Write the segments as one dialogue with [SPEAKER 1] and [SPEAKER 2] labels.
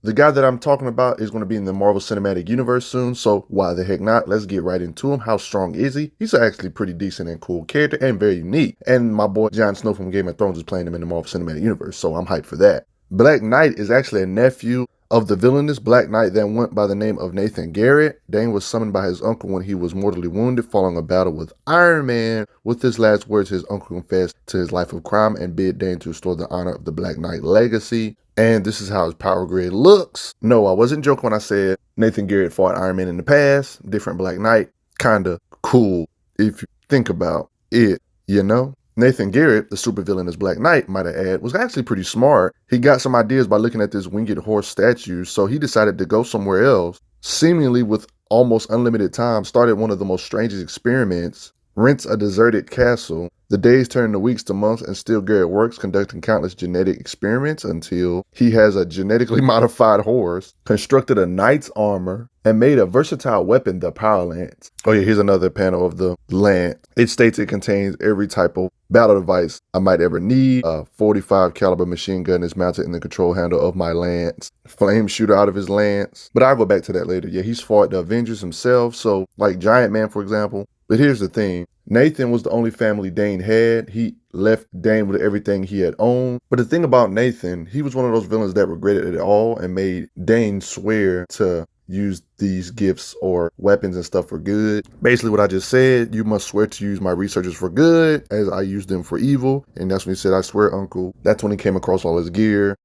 [SPEAKER 1] The guy that I'm talking about is going to be in the Marvel Cinematic Universe soon, so why the heck not? Let's get right into him. How strong is he? He's actually pretty decent and cool character and very unique. And my boy Jon Snow from Game of Thrones is playing him in the Marvel Cinematic Universe, so I'm hyped for that. Black Knight is actually a nephew of the villainous Black Knight that went by the name of Nathan Garrett. Dane was summoned by his uncle when he was mortally wounded following a battle with Iron Man. With his last words, his uncle confessed to his life of crime and bid Dane to restore the honor of the Black Knight legacy. And this is how his power grid looks. No, I wasn't joking when I said Nathan Garrett fought Iron Man in the past. Different Black Knight. Kinda cool if you think about it, you know? Nathan Garrett, the supervillain as Black Knight, might I add, was actually pretty smart. He got some ideas by looking at this winged horse statue, so he decided to go somewhere else. Seemingly with almost unlimited time, started one of the most strangest experiments. Rents a deserted castle. The days turn to weeks to months, and still Garrett works, conducting countless genetic experiments until he has a genetically modified horse, constructed a knight's armor, and made a versatile weapon, the Power Lance. Oh yeah, here's another panel of the lance. It states it contains every type of battle device I might ever need. A 45 caliber machine gun is mounted in the control handle of my lance. Flame shooter out of his lance. But I'll go back to that later. Yeah, he's fought the Avengers himself, so like Giant Man, for example. But here's the thing. Nathan was the only family Dane had. He left Dane with everything he had owned. But the thing about Nathan, he was one of those villains that regretted it all and made Dane swear to use these gifts or weapons and stuff for good. Basically what I just said, you must swear to use my researchers for good as I use them for evil. And that's when he said, I swear, uncle. That's when he came across all his gear.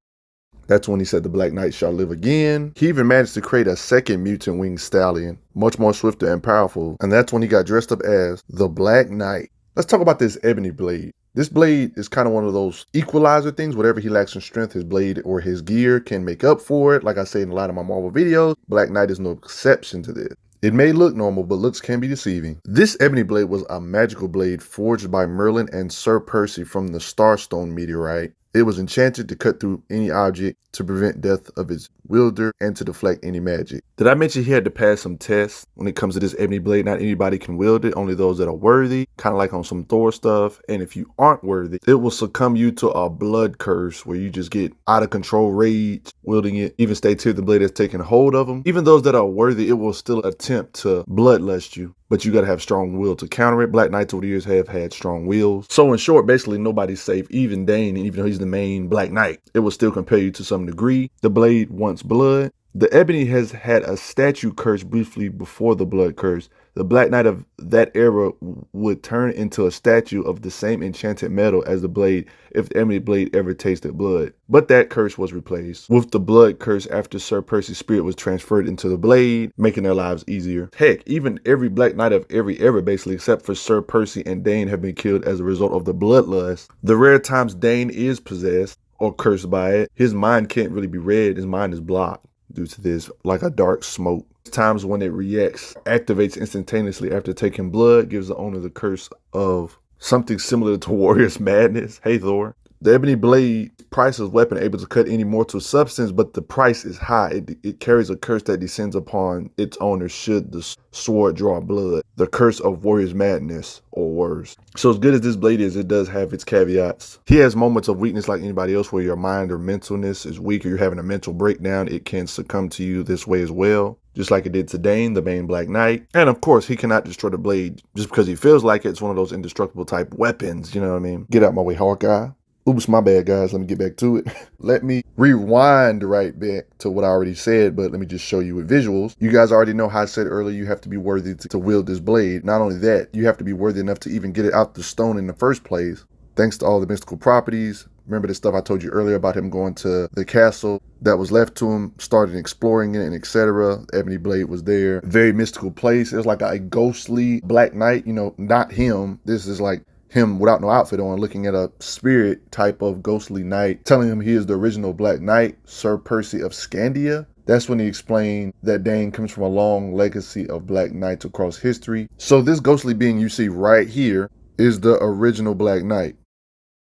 [SPEAKER 1] That's when he said the Black Knight shall live again. He even managed to create a second mutant winged stallion, much more swifter and powerful. And that's when he got dressed up as the Black Knight. Let's talk about this Ebony Blade. This blade is kind of one of those equalizer things. Whatever he lacks in strength, his blade or his gear can make up for it. Like I say in a lot of my Marvel videos, Black Knight is no exception to this. It may look normal, but looks can be deceiving. This Ebony Blade was a magical blade forged by Merlin and Sir Percy from the Starstone meteorite. It was enchanted to cut through any object, to prevent death of its wielder, and to deflect any magic. Did I mention he had to pass some tests when it comes to this Ebony Blade? Not anybody can wield it, only those that are worthy, kind of like on some Thor stuff. And if you aren't worthy, it will succumb you to a blood curse where you just get out of control rage wielding it. Even states here the blade has taken hold of them. Even those that are worthy, it will still attempt to bloodlust you. But you got to have strong will to counter it. Black Knights over the years have had strong wills. So in short, basically nobody's safe. Even Dane, even though he's the main Black Knight, it will still compel you to some degree. The blade wants blood. The Ebony has had a statue curse briefly before the blood curse. The Black Knight of that era would turn into a statue of the same enchanted metal as the blade if the Ebony Blade ever tasted blood. But that curse was replaced with the blood curse after Sir Percy's spirit was transferred into the blade, making their lives easier. Heck, even every Black Knight of every era basically, except for Sir Percy and Dane, have been killed as a result of the bloodlust. The rare times Dane is possessed or cursed by it, his mind can't really be read. His mind is blocked due to this, like a dark smoke. Times when it reacts, activates instantaneously after taking blood, gives the owner the curse of something similar to Warrior's Madness. Hey Thor. The Ebony Blade priceless weapon able to cut any mortal substance, but the price is high. It carries a curse that descends upon its owner should the sword draw blood. The curse of Warrior's Madness or worse. So as good as this blade is, it does have its caveats. He has moments of weakness like anybody else where your mind or mentalness is weak or you're having a mental breakdown. It can succumb to you this way as well. Just like it did to Dane, the main Black Knight. And of course, he cannot destroy the blade just because he feels like it. It's one of those indestructible type weapons, you know what I mean? Get out my way, Hawkeye. Oops, my bad, guys. Let me get back to it. Let me rewind right back to what I already said, but let me just show you with visuals. You guys already know how I said earlier, you have to be worthy to wield this blade. Not only that, you have to be worthy enough to even get it out the stone in the first place. Thanks to all the mystical properties. Remember the stuff I told you earlier about him going to the castle that was left to him, started exploring it and etc. Ebony Blade was there. Very mystical place. It was like a ghostly Black Knight, you know, not him. This is like him without no outfit on, looking at a spirit type of ghostly knight, telling him he is the original Black Knight, Sir Percy of Scandia. That's when he explained that Dane comes from a long legacy of Black Knights across history. So this ghostly being you see right here is the original Black Knight.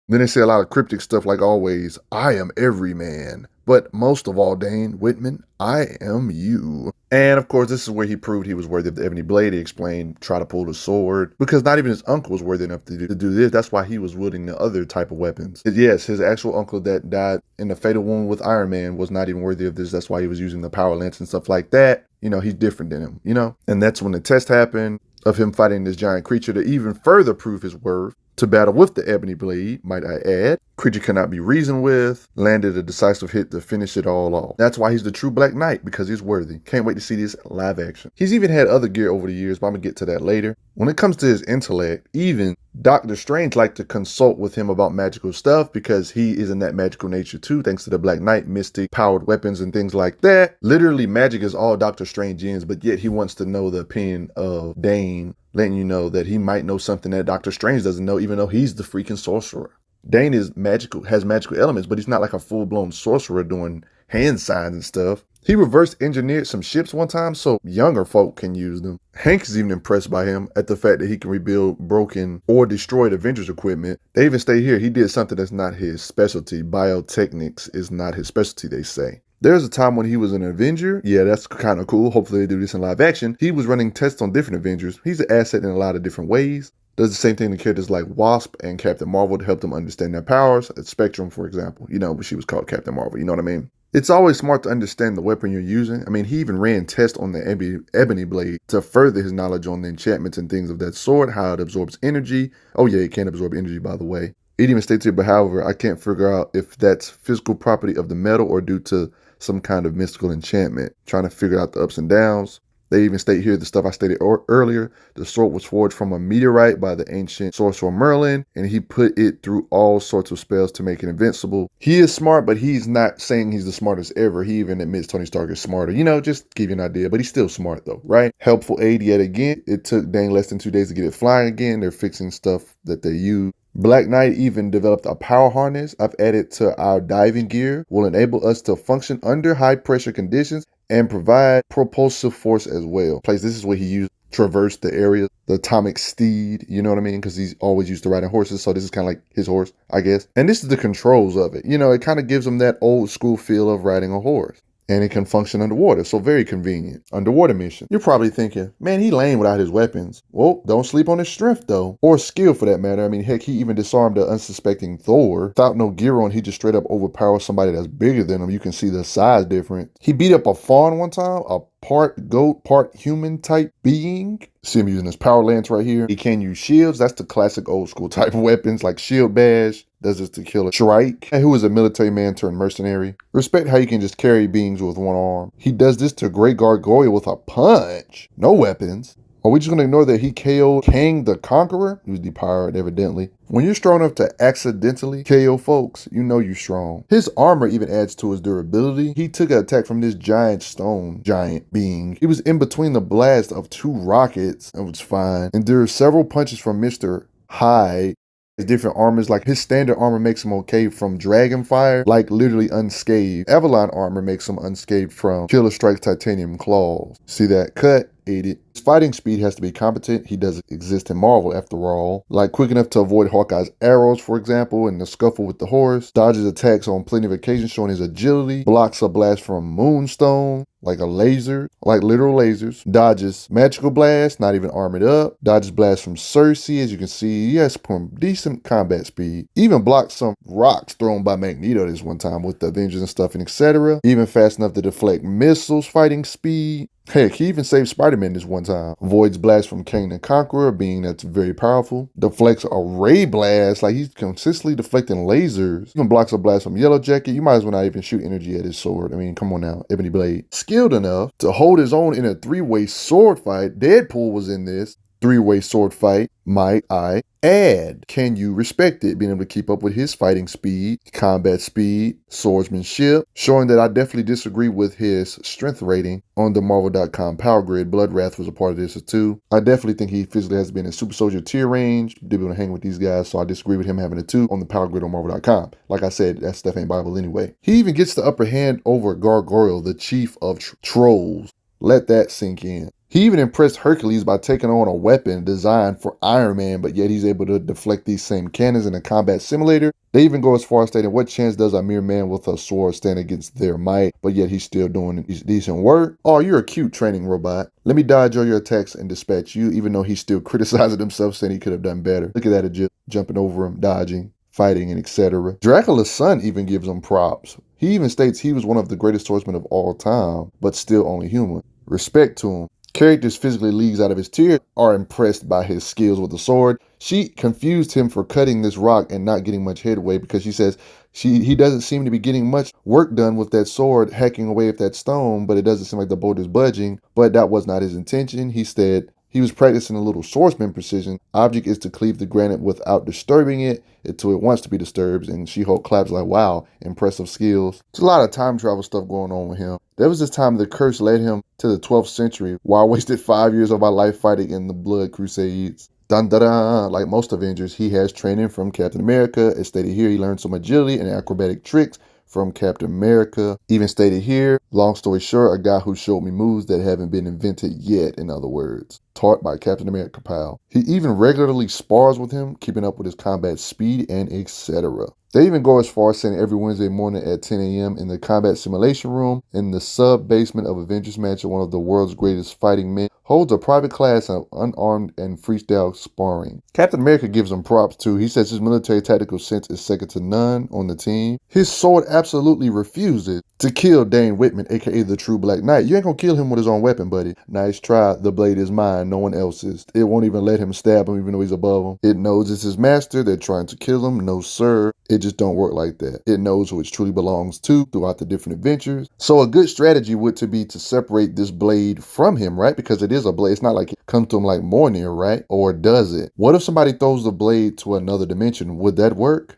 [SPEAKER 1] Then they say a lot of cryptic stuff like always, I am every man. But most of all, Dane Whitman, I am you. And of course, this is where he proved he was worthy of the Ebony Blade. He explained, try to pull the sword, because not even his uncle was worthy enough to do this. That's why he was wielding the other type of weapons. Yes, his actual uncle that died in the fatal wound with Iron Man was not even worthy of this. That's why he was using the power lance and stuff like that. You know, he's different than him, you know? And that's when the test happened of him fighting this giant creature to even further prove his worth. To battle with the Ebony Blade, might I add. Creature cannot be reasoned with, landed a decisive hit to finish it all off. That's why he's the true Black Knight, because he's worthy. Can't wait to see this live action. He's even had other gear over the years, but I'm gonna get to that later. When it comes to his intellect, even Doctor Strange liked to consult with him about magical stuff because he is in that magical nature too, thanks to the Black Knight, mystic, powered weapons and things like that. Literally, magic is all Doctor Strange is, but yet he wants to know the opinion of Dane, letting you know that he might know something that Doctor Strange doesn't know, even though he's the freaking sorcerer. Dane is magical, has magical elements, but he's not like a full-blown sorcerer doing hand signs and stuff. He reverse engineered some ships one time so younger folk can use them. Hank is even impressed by him at the fact that he can rebuild broken or destroyed Avengers equipment. They even stay here. He did something that's not his specialty. Biotechnics is not his specialty, they say. There's a time when he was an Avenger. Yeah, that's kind of cool. Hopefully they do this in live action. He was running tests on different Avengers. He's an asset in a lot of different ways. Does the same thing to characters like Wasp and Captain Marvel to help them understand their powers. Spectrum, for example, you know, but she was called Captain Marvel, you know what I mean? It's always smart to understand the weapon you're using. I mean, he even ran tests on the Ebony Blade to further his knowledge on the enchantments and things of that sort, how it absorbs energy. Oh yeah, it can absorb energy, by the way. It even states here, but however, I can't figure out if that's physical property of the metal or due to some kind of mystical enchantment. Trying to figure out the ups and downs. They even state here the stuff I stated earlier. The sword was forged from a meteorite by the ancient sorcerer Merlin, and he put it through all sorts of spells to make it invincible. He is smart, but he's not saying he's the smartest ever. He even admits Tony Stark is smarter. You know, just to give you an idea, but he's still smart though, right? Helpful aid yet again. It took Dane less than 2 days to get it flying again. They're fixing stuff that they use. Black Knight even developed a power harness I've added to our diving gear, will enable us to function under high pressure conditions and provide propulsive force as well. This is where he used traverse the area, the atomic steed, you know what I mean? Because he's always used to riding horses, so this is kind of like his horse, I guess. And this is the controls of it. You know, it kind of gives him that old school feel of riding a horse. And it can function underwater, so very convenient. Underwater mission. You're probably thinking, man, he lame without his weapons. Well, don't sleep on his strength though, or skill for that matter. I mean, heck, he even disarmed the unsuspecting Thor. Without no gear on, he just straight up overpowers somebody that's bigger than him. You can see the size difference. He beat up a fawn one time, a part goat, part human type being. See him using his power lance right here. He can use shields. That's the classic old school type of weapons like shield bash. Does this to kill a Shrike, who is a military man turned mercenary. Respect how you can just carry beings with one arm. He does this to Great Gargoyle with a punch. No weapons. Are we just going to ignore that he KO'd Kang the Conqueror? He was depowered, evidently. When you're strong enough to accidentally KO folks, you know you're strong. His armor even adds to his durability. He took an attack from this giant stone giant being. He was in between the blast of 2 rockets and was fine. Endured several punches from Mr. Hyde. His different armors, like his standard armor makes him okay from dragon fire, like literally unscathed. Avalon armor makes him unscathed from Killer Strike's titanium claws. See that cut? Ate it. His fighting speed has to be competent. He doesn't exist in Marvel after all. Like quick enough to avoid Hawkeye's arrows, for example, in the scuffle with the horse. Dodges attacks on plenty of occasions, showing his agility. Blocks a blast from Moonstone, like a laser, like literal lasers. Dodges magical blast, not even armored up. Dodges blast from Cersei, as you can see. He has some decent combat speed. Even blocked some rocks thrown by Magneto this one time with the Avengers and stuff and etc. Even fast enough to deflect missiles, fighting speed. Heck, he even saved Spider-Man this one time. Avoids blast from Kang the Conqueror, being that's very powerful. Deflects a ray blast, like he's consistently deflecting lasers. Even blocks a blast from Yellow Jacket. You might as well not even shoot energy at his sword. I mean, come on now, Ebony Blade. Skilled enough to hold his own in a 3-way sword fight. Deadpool was in this 3-way sword fight, might I add. Can you respect it? Being able to keep up with his fighting speed, combat speed, swordsmanship, showing that I definitely disagree with his strength rating on the Marvel.com Power Grid. Blood Wrath was a part of this too. I definitely think he physically has been in Super Soldier tier range, to be able to hang with these guys, so I disagree with him having a 2 on the Power Grid on Marvel.com. Like I said, that stuff ain't Bible anyway. He even gets the upper hand over Gargoyle, the chief of trolls. Let that sink in. He even impressed Hercules by taking on a weapon designed for Iron Man, but yet he's able to deflect these same cannons in a combat simulator. They even go as far as stating, what chance does a mere man with a sword stand against their might, but yet he's still doing decent work? Oh, you're a cute training robot. Let me dodge all your attacks and dispatch you, even though he's still criticizing himself, saying he could have done better. Look at that, jumping over him, dodging, fighting, and etc. Dracula's son even gives him props. He even states he was one of the greatest swordsmen of all time, but still only human. Respect to him. Characters physically leagues out of his tier are impressed by his skills with the sword. She confused him for cutting this rock and not getting much headway because she says he doesn't seem to be getting much work done with that sword, hacking away at that stone, but it doesn't seem like the bolt is budging. But that was not his intention. He said he was practicing a little swordsman precision. Object is to cleave the granite without disturbing it until it wants to be disturbed. And She-Hulk claps like, wow, impressive skills. There's a lot of time travel stuff going on with him. There was this time the curse led him to the 12th century, where I wasted 5 years of my life fighting in the Blood Crusades. Dun dun dun. Like most Avengers, he has training from Captain America. As stated here, he learned some agility and acrobatic tricks from Captain America. Even stated here, long story short, a guy who showed me moves that haven't been invented yet, in other words. Taught by Captain America, pal. He even regularly spars with him, keeping up with his combat speed and etc. They even go as far as saying every Wednesday morning at 10 a.m. in the combat simulation room in the sub-basement of Avengers Mansion, one of the world's greatest fighting men holds a private class of unarmed and freestyle sparring. Captain America gives him props too. He says his military tactical sense is second to none on the team. His sword absolutely refuses to kill Dane Whitman, aka the true Black Knight. You ain't gonna kill him with his own weapon, buddy. Nice try. The blade is mine, no one else's. It won't even let him stab him even though he's above him. It knows it's his master. They're trying to kill him. No, sir. It just don't work like that. It knows who it truly belongs to throughout the different adventures. So a good strategy would to be to separate this blade from him, right? Because it is a blade. It's not like it comes to him like Mjolnir, right? Or does it? What if somebody throws the blade to another dimension? Would that work?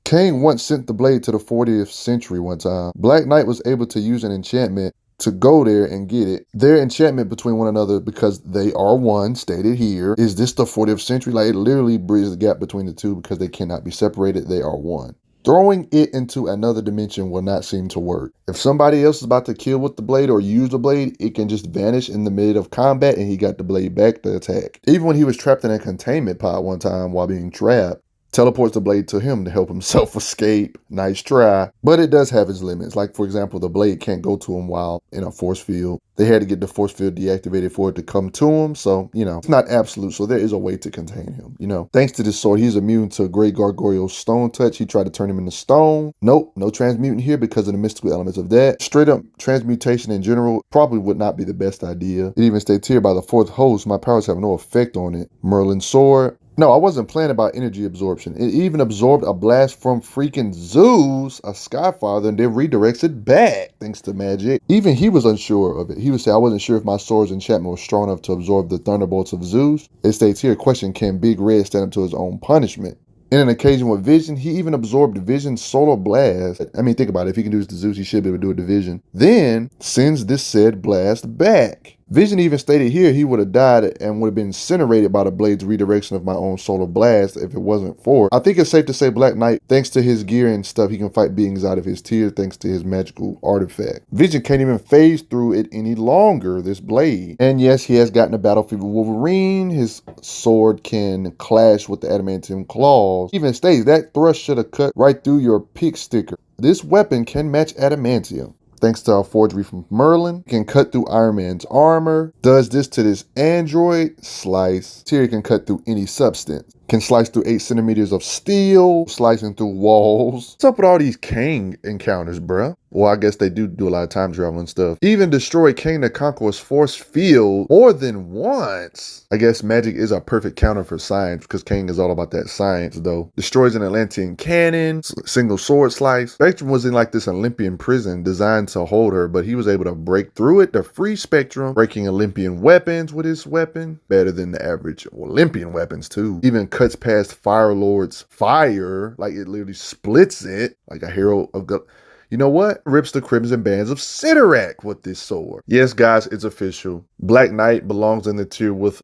[SPEAKER 1] Kane once sent the blade to the 40th century one time. Black Knight was able to use an enchantment to go there and get it. Their enchantment between one another, because they are one, stated here. Is this the 40th century? Like, it literally bridges the gap between the two because they cannot be separated. They are one. Throwing it into another dimension will not seem to work. If somebody else is about to kill with the blade or use the blade, it can just vanish in the mid of combat and he got the blade back to attack. Even when he was trapped in a containment pod one time while being trapped, teleports the blade to him to help himself escape. Nice try. But it does have its limits. Like, for example, the blade can't go to him while in a force field. They had to get the force field deactivated for it to come to him. So, it's not absolute. So there is a way to contain him, Thanks to this sword, he's immune to Great Gargoyle's stone touch. He tried to turn him into stone. Nope, no transmuting here because of the mystical elements of that. Straight up transmutation in general probably would not be the best idea. It even states here, by the fourth host, my powers have no effect on it. Merlin's sword. No, I wasn't playing about energy absorption. It even absorbed a blast from freaking Zeus, a Skyfather, and then redirects it back, thanks to magic. Even he was unsure of it. He would say, I wasn't sure if my sword's enchantment was strong enough to absorb the thunderbolts of Zeus. It states here, question, can Big Red stand up to his own punishment? In an occasion with Vision, he even absorbed Vision's solar blast. I mean, think about it. If he can do this to Zeus, he should be able to do it to Vision. Then sends this said blast back. Vision even stated here he would have died and would have been incinerated by the blade's redirection of my own solar blast if it wasn't for it. I think it's safe to say Black Knight, thanks to his gear and stuff, he can fight beings out of his tier thanks to his magical artifact. Vision can't even phase through it any longer, this blade. And yes, he has gotten a battlefield with Wolverine. His sword can clash with the adamantium claws. Even states that thrust should have cut right through your pick sticker. This weapon can match adamantium. Thanks to our forgery from Merlin, can cut through Iron Man's armor. Does this to this android. Slice. Tyr can cut through any substance. Can slice through 8 centimeters of steel, slicing through walls. What's up with all these Kang encounters, bruh? Well, I guess they do a lot of time travel and stuff. Even destroy Kang the Conqueror's force field more than once. I guess magic is a perfect counter for science because Kang is all about that science, though. Destroys an Atlantean cannon, single sword slice. Spectrum was in like this Olympian prison designed to hold her, but he was able to break through it to free Spectrum, breaking Olympian weapons with his weapon. Better than the average Olympian weapons, too. Even cuts past Fire Lord's fire, like it literally splits it, like a hero of God. You know what? Rips the crimson bands of Sidorak with this sword. Yes, guys, it's official. Black Knight belongs in the tier with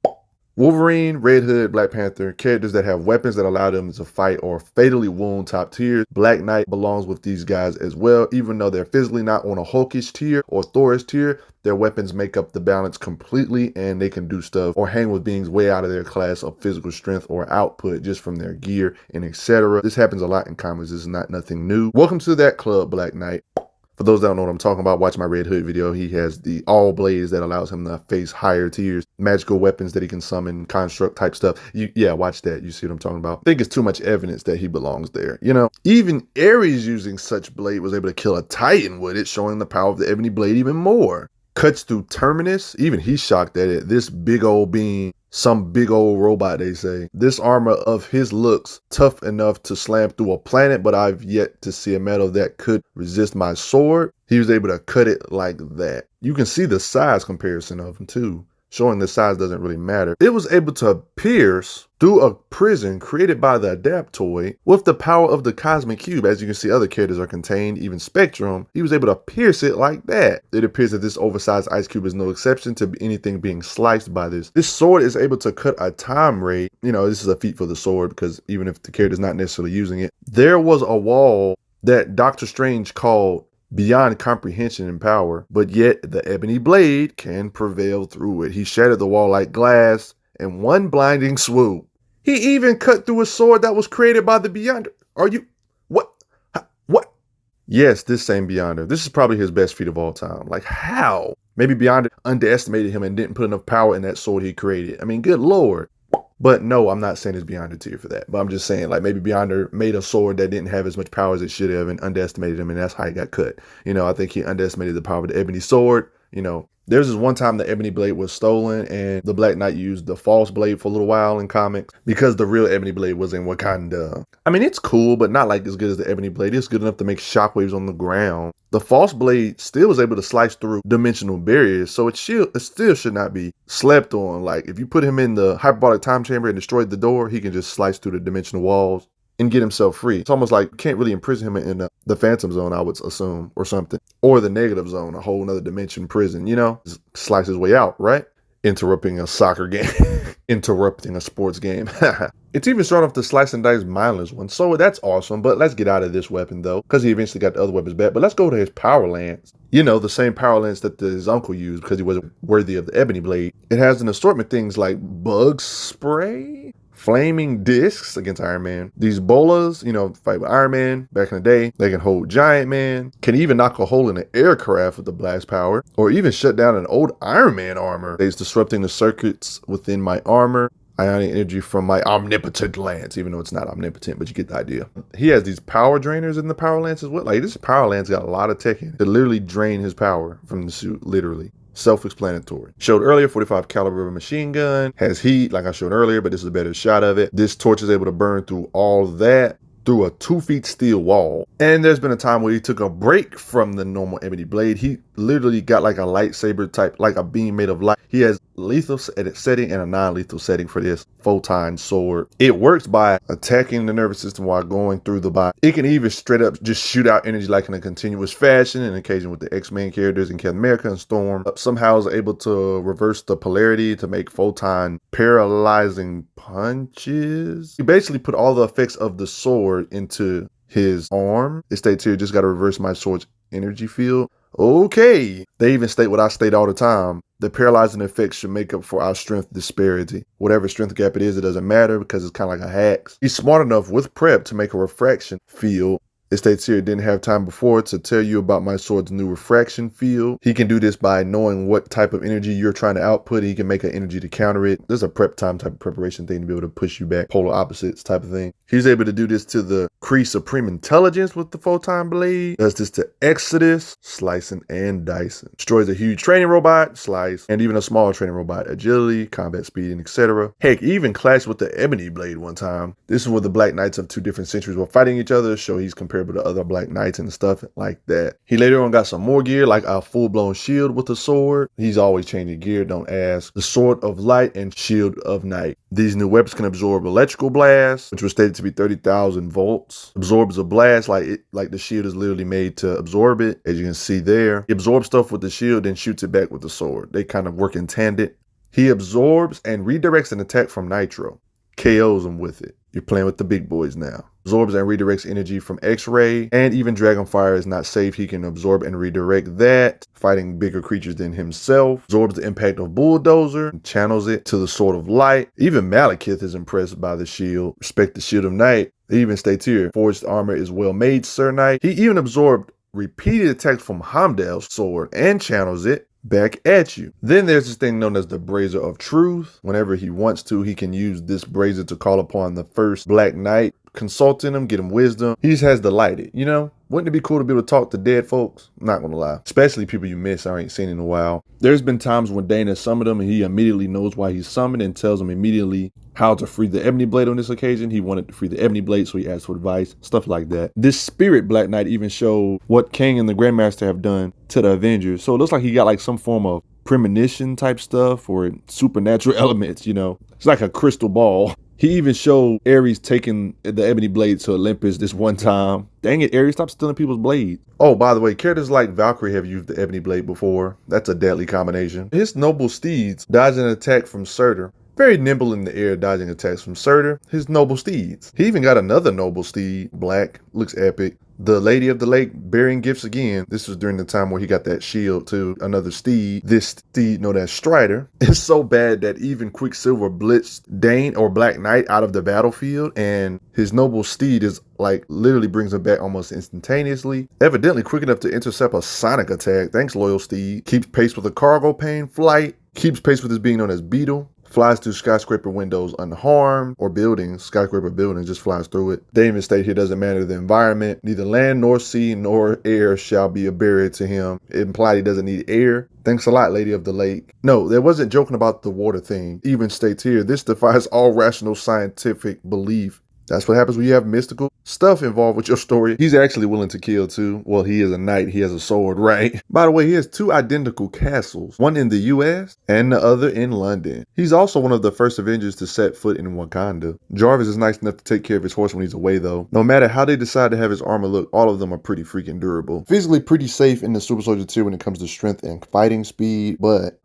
[SPEAKER 1] Wolverine, Red Hood, Black Panther, characters that have weapons that allow them to fight or fatally wound top tiers. Black Knight belongs with these guys as well, even though they're physically not on a Hulkish tier or Thorish tier. Their weapons make up the balance completely, and they can do stuff or hang with beings way out of their class of physical strength or output just from their gear and etc. This happens a lot in comics. This is not nothing new. Welcome to that club, Black Knight. For those that don't know what I'm talking about, watch my Red Hood video. He has the all blades that allows him to face higher tiers, magical weapons that he can summon, construct type stuff. Yeah, watch that. You see what I'm talking about? I think it's too much evidence that he belongs there. You know, even Ares using such blade was able to kill a Titan with it, showing the power of the Ebony Blade even more. Cuts through Terminus. Even he's shocked at it. This big old being, some big old robot, they say. This armor of his looks tough enough to slam through a planet, but I've yet to see a metal that could resist my sword. He was able to cut it like that. You can see the size comparison of him too, showing the size doesn't really matter. It was able to pierce through a prison created by the Adaptoid with the power of the Cosmic Cube. As you can see, other characters are contained, even Spectrum. He was able to pierce it like that. It appears that this oversized ice cube is no exception to anything being sliced by this. This sword is able to cut a time ray. You know, this is a feat for the sword because even if the character is not necessarily using it, there was a wall that Doctor Strange called beyond comprehension and power, but yet the Ebony Blade can prevail through it. He shattered the wall like glass in one blinding swoop. He even cut through a sword that was created by the Beyonder. Are you... What? What? Yes, this same Beyonder. This is probably his best feat of all time. Like, how? Maybe Beyonder underestimated him and didn't put enough power in that sword he created. I mean, good lord. But no, I'm not saying it's Beyonder tier for that. But I'm just saying, like, maybe Beyonder made a sword that didn't have as much power as it should have and underestimated him, and that's how he got cut. You know, I think he underestimated the power of the Ebony sword. You know, there's this one time the Ebony Blade was stolen, and the Black Knight used the false blade for a little while in comics because the real Ebony Blade was in Wakanda. I mean, it's cool, but not like as good as the Ebony Blade. It's good enough to make shockwaves on the ground. The false blade still was able to slice through dimensional barriers, so it still should not be slept on. Like, if you put him in the hyperbolic time chamber and destroyed the door, he can just slice through the dimensional walls and get himself free. It's almost like you can't really imprison him in the Phantom Zone, I would assume, or something. Or the Negative Zone, a whole nother dimension prison, you know? Just slice his way out, right? Interrupting a soccer game. Interrupting a sports game. It's even strong enough to slice and dice mindless ones, so that's awesome. But let's get out of this weapon, though, because he eventually got the other weapons back. But let's go to his power lance. You know, the same power lance that his uncle used because he wasn't worthy of the Ebony Blade. It has an assortment of things like bug spray, flaming discs against Iron Man. These bolas, you know, fight with Iron Man back in the day. They can hold Giant Man, can even knock a hole in an aircraft with the blast power, or even shut down an old Iron Man armor. It's disrupting the circuits within my armor. Ionic energy from my omnipotent lance, even though it's not omnipotent, but you get the idea. He has these power drainers in the power lance as well. Like, this power lance got a lot of tech in it. It literally drain his power from the suit, literally. Self-explanatory. Showed earlier, 45 caliber machine gun, has heat like I showed earlier, but this is a better shot of it. This torch is able to burn through all that through a 2 feet steel wall. And there's been a time where he took a break from the normal Ebony Blade. He literally got like a lightsaber type, like a beam made of light. He has lethal setting and a non-lethal setting for this photon sword. It works by attacking the nervous system while going through the body. It can even straight up just shoot out energy like in a continuous fashion, and occasion with the X-Men characters in Captain America and Storm. Somehow is able to reverse the polarity to make photon paralyzing punches. He basically put all the effects of the sword into his arm. It states here, just got to reverse my sword's energy field. Okay. They even state what I state all the time. The paralyzing effects should make up for our strength disparity. Whatever strength gap it is, it doesn't matter because it's kind of like a hacks. He's smart enough with prep to make a refraction field. It states here, didn't have time before to tell you about my sword's new refraction field. He can do this by knowing what type of energy you're trying to output. He can make an energy to counter it. There's a prep time type of preparation thing to be able to push you back, polar opposites type of thing. He's able to do this to the Kree Supreme Intelligence with the photon blade. Does this to Exodus, slicing and dicing. Destroys a huge training robot, slice, and even a smaller training robot, agility, combat speed, and etc. Heck, he even clashed with the Ebony Blade one time. This is where the Black Knights of two different centuries were fighting each other, so he's comparable to other Black Knights and stuff like that. He later on got some more gear, like a full-blown shield with a sword. He's always changing gear, don't ask. The Sword of Light and Shield of Night. These new weapons can absorb electrical blasts, which was stated to be 30,000 volts. Absorbs a blast like the shield is literally made to absorb it, as you can see there. He absorbs stuff with the shield and shoots it back with the sword. They kind of work in tandem. He absorbs and redirects an attack from Nitro. KOs him with it. You're playing with the big boys now. Absorbs and redirects energy from X-Ray, and even Dragonfire is not safe. He can absorb and redirect that, fighting bigger creatures than himself. Absorbs the impact of Bulldozer, and channels it to the Sword of Light. Even Malekith is impressed by the shield. Respect the Shield of Night. It even states here, forged armor is well made, Sir Knight. He even absorbed repeated attacks from Hamdal's sword and channels it back at you. Then there's this thing known as the Brazer of Truth. Whenever he wants to, he can use this brazier to call upon the first Black Knight, consulting him, get him wisdom. He just has to light it, you know? Wouldn't it be cool to be able to talk to dead folks? I'm not gonna lie. Especially people you miss or ain't seen in a while. There's been times when Dane has summoned him and he immediately knows why he's summoned and tells him immediately how to free the Ebony Blade on this occasion. He wanted to free the Ebony Blade, so he asked for advice, stuff like that. This Spirit Black Knight even showed what King and the Grandmaster have done to the Avengers. So it looks like he got like some form of premonition type stuff or supernatural elements, you know? It's like a crystal ball. He even showed Ares taking the Ebony Blade to Olympus this one time. Dang it, Ares, stop stealing people's blades. Oh, by the way, characters like Valkyrie have used the Ebony Blade before. That's a deadly combination. His noble steeds dodge an attack from Surtur. Very nimble in the air, dodging attacks from Surtur, his noble steeds. He even got another noble steed, black, looks epic. The Lady of the Lake bearing gifts again. This was during the time where he got that shield to another steed. This steed known as Strider is so bad that even Quicksilver blitzed Dane or Black Knight out of the battlefield, and his noble steed is like literally brings him back almost instantaneously. Evidently quick enough to intercept a sonic attack. Thanks, loyal steed. Keeps pace with a cargo plane flight. Keeps pace with his being known as Beetle. Flies through skyscraper windows unharmed, or buildings, skyscraper buildings, just flies through it. They even state here doesn't matter the environment. Neither land nor sea nor air shall be a barrier to him. It implied he doesn't need air. Thanks a lot, Lady of the Lake. No, there wasn't joking about the water thing. Even states here, this defies all rational scientific belief. That's what happens when you have mystical stuff involved with your story. He's actually willing to kill too. Well, he is a knight. He has a sword, right? By the way, he has two identical castles, one in the US and the other in London. He's also one of the first Avengers to set foot in Wakanda. Jarvis is nice enough to take care of his horse when he's away though. No matter how they decide to have his armor look, all of them are pretty freaking durable. Physically pretty safe in the super soldier tier when it comes to strength and fighting speed, but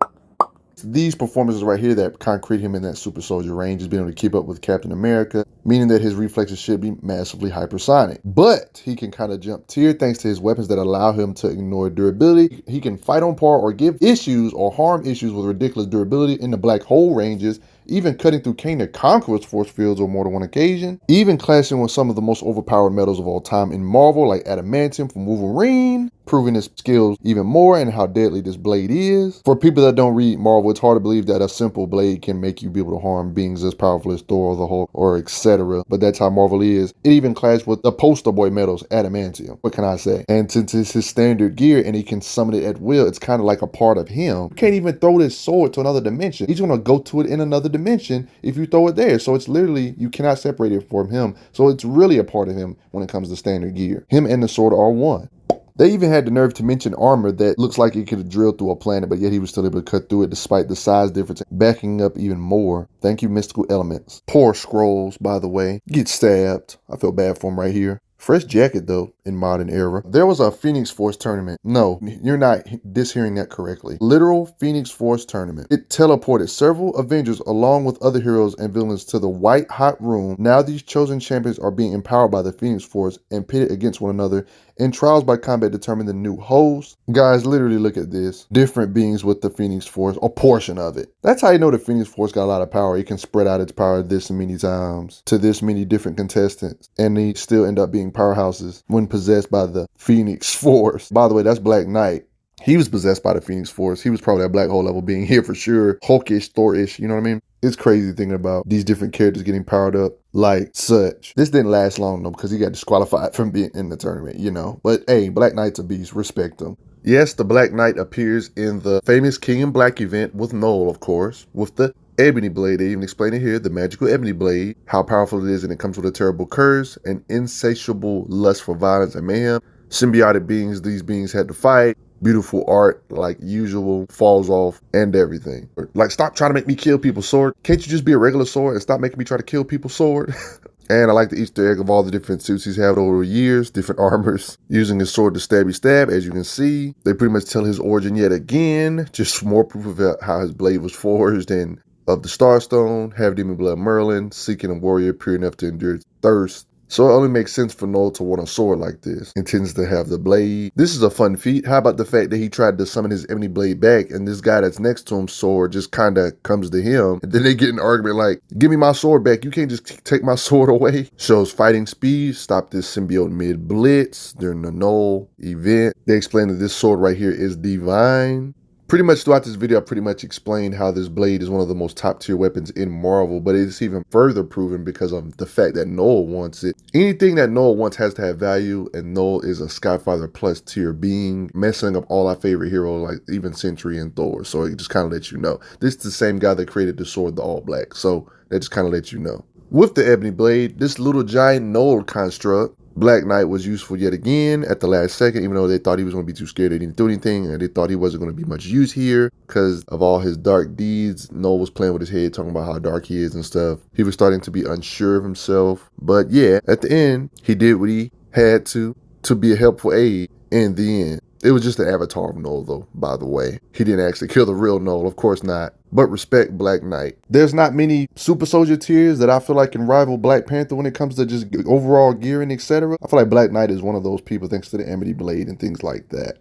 [SPEAKER 1] these performances right here that concrete him in that super soldier range is being able to keep up with Captain America, meaning that his reflexes should be massively hypersonic. But he can kind of jump tier thanks to his weapons that allow him to ignore durability. He can fight on par or give issues or harm issues with ridiculous durability in the black hole ranges, even cutting through Kang the Conqueror's force fields on more than one occasion, even clashing with some of the most overpowered metals of all time in Marvel, like Adamantium from Wolverine, proving his skills even more and how deadly this blade is. For people that don't read Marvel, it's hard to believe that a simple blade can make you be able to harm beings as powerful as Thor or the Hulk or etc. But that's how Marvel is. It even clashed with the poster boy metals, Adamantium. What can I say? And since it's his standard gear and he can summon it at will, it's kind of like a part of him. You can't even throw this sword to another dimension. He's going to go to it in another dimension if you throw it there. So it's literally, you cannot separate it from him. So it's really a part of him when it comes to standard gear. Him and the sword are one. They even had the nerve to mention armor that looks like it could have drilled through a planet, but yet he was still able to cut through it despite the size difference, backing up even more. Thank you, mystical elements. Poor Skrulls, by the way. Get stabbed. I feel bad for him right here. Fresh jacket, though, in modern era. There was a Phoenix Force tournament. No, you're not dishearing that correctly. Literal Phoenix Force tournament. It teleported several Avengers along with other heroes and villains to the White Hot Room. Now these chosen champions are being empowered by the Phoenix Force and pitted against one another. And trials by combat determine the new host. Guys, literally look at this. Different beings with the Phoenix Force, a portion of it. That's how you know the Phoenix Force got a lot of power. It can spread out its power this many times to this many different contestants. And they still end up being powerhouses when possessed by the Phoenix Force. By the way, that's Black Knight. He was possessed by the Phoenix Force. He was probably at black hole level being here for sure. Hulkish, Thor-ish, you know what I mean? It's crazy thinking about these different characters getting powered up like such. This didn't last long though because he got disqualified from being in the tournament, you know. But hey, Black Knight's a beast. Respect him. Yes, the Black Knight appears in the famous King in Black event with Noel, of course, with the Ebony Blade. They even explain it here, the magical Ebony Blade, how powerful it is, and it comes with a terrible curse, an insatiable lust for violence and mayhem. Symbiotic beings these beings had to fight. Beautiful art, like usual, falls off and everything. Like, stop trying to make me kill people, sword. Can't you just be a regular sword and stop making me try to kill people, sword? And I like the Easter egg of all the different suits he's had over the years, different armors, using his sword to stabby stab, as you can see. They pretty much tell his origin yet again, just more proof of how his blade was forged and of the Starstone, have Demon Blood Merlin, seeking a warrior pure enough to endure thirst. So it only makes sense for Noel to want a sword like this. Intends to have the blade. This is a fun feat. How about the fact that he tried to summon his Ebony Blade back, and this guy that's next to him, sword, just kind of comes to him. And then they get in an argument like, give me my sword back. You can't just take my sword away. Shows fighting speed. Stop this symbiote mid-blitz during the Noel event. They explain that this sword right here is divine. Pretty much throughout this video, I pretty much explained how this blade is one of the most top tier weapons in Marvel, but it's even further proven because of the fact that Noel wants it. Anything that Noel wants has to have value, and Noel is a Skyfather plus tier being, messing up all our favorite heroes like even Sentry and Thor. So it just kind of lets you know. This is the same guy that created the sword, the All Black. So that just kind of lets you know. With the Ebony Blade, this little giant Noel construct, Black Knight was useful yet again at the last second, even though they thought he was going to be too scared, they didn't do anything, and they thought he wasn't going to be much use here because of all his dark deeds. Noel was playing with his head, talking about how dark he is and stuff. He was starting to be unsure of himself, but yeah, at the end, he did what he had to be a helpful aid in the end. It was just an avatar of Noel, though, by the way. He didn't actually kill the real Noel, of course not. But respect Black Knight. There's not many super soldier tiers that I feel like can rival Black Panther when it comes to just overall gearing, etc. I feel like Black Knight is one of those people thanks to the Ebony Blade and things like that.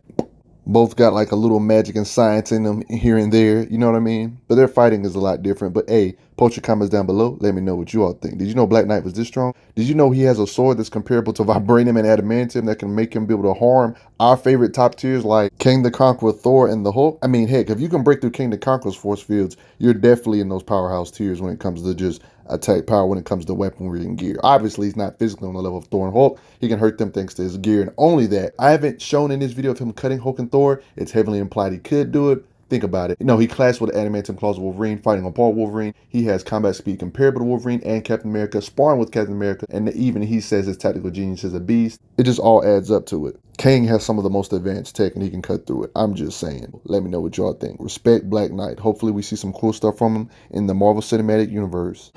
[SPEAKER 1] Both got like a little magic and science in them here and there, you know what I mean? But their fighting is a lot different. But hey, post your comments down below. Let me know what you all think. Did you know Black Knight was this strong? Did you know he has a sword that's comparable to vibranium and adamantium that can make him be able to harm our favorite top tiers like King the Conqueror, Thor, and the Hulk? I mean, heck, if you can break through King the Conqueror's force fields, you're definitely in those powerhouse tiers when it comes to just attack power, when it comes to weaponry and gear. Obviously, he's not physically on the level of Thor and Hulk. He can hurt them thanks to his gear, and only that. I haven't shown in this video of him cutting Hulk and Thor. It's heavily implied he could do it. Think about it. You know, he clashed with the adamantium claws of Wolverine, fighting apart Wolverine. He has combat speed comparable to Wolverine and Captain America, sparring with Captain America, and even he says his tactical genius is a beast. It just all adds up to it. Kang has some of the most advanced tech and he can cut through it. I'm just saying. Let me know what y'all think. Respect Black Knight. Hopefully we see some cool stuff from him in the Marvel Cinematic Universe.